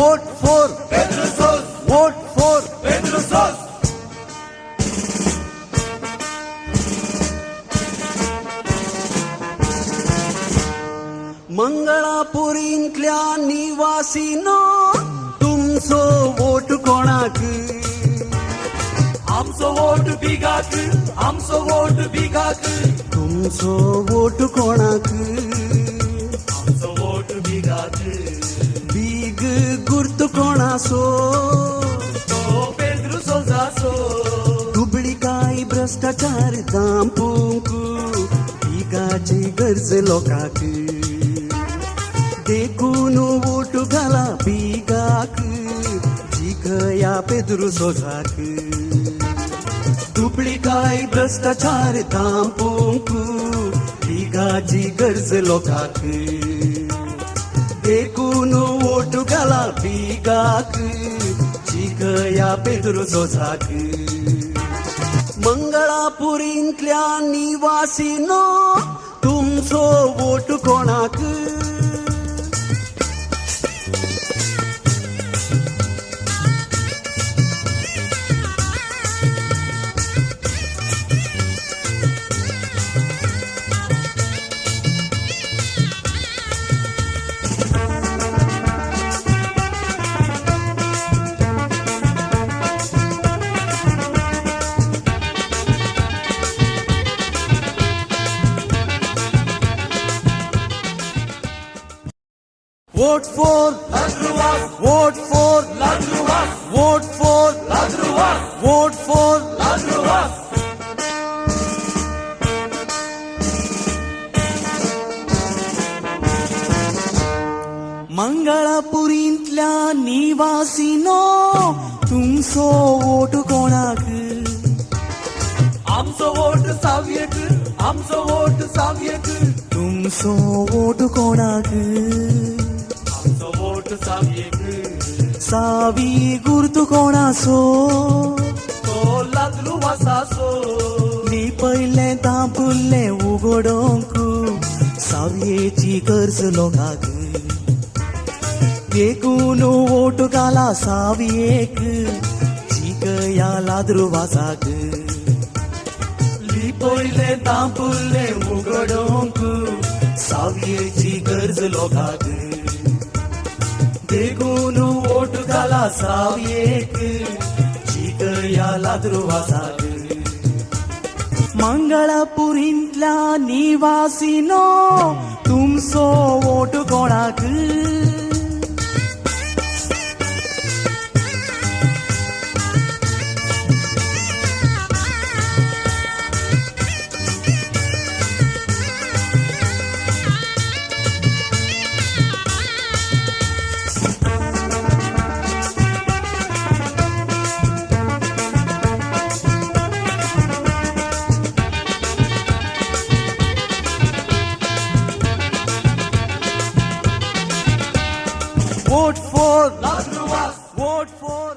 Vote for Pedro Sos, vote for Pedro Sos. मंगळापुरींतल्या निवासीनो तुमचो vote कोणाक आमचो वोट बिगाक, आमचो वोट बिगाक, तुमचो वोट कोणाक आमचो वोट बिगाक. बीग गुर्त कोणासो तो पेद्रू सोजासो. दुबळी काय भ्रष्टाचार दांपूंक बिगाची गरज लोकांक देखून वोट घाला बिगाक जिखया पेद्रू सोजाक दुबळी काय भ्रष्टाचार दांपूंक बिगाची गरज लोकांक देखून वोट घाला बिगाक जिखया पेद्रू सोजाक मंगळापुरींतल्या निवासीनो तुमचो वोट कोणाक Vote for Ladruwas, vote for Ladruwas, vote for Ladruwas, vote for Ladruwas. मंगळापुरींतल्या निवासीनो तुमचो वोट कोणाक आमचो वोट सावयेक, आमचो वोट सावयेक, तुमचो वोट कोणाक आमचो वोट सावयेक. सावी गुर्त कोणासो तो लाद्रुवासासो. लिपयले दांपुल्ले उगडोंक सावयेची गरज लोकांक देखून वोट घाला सावयेक जिखया लाद्रुवासाक लिपयले दांपुल्ले उगडोंक सावयेची गरज लोकांक देखून वोट घाला सावयेक जिखया लाद्रुवासाक मंगळापुरींतल्या निवासीनो तुमचो वोट कोणाक Vote for Ladruwas, vote for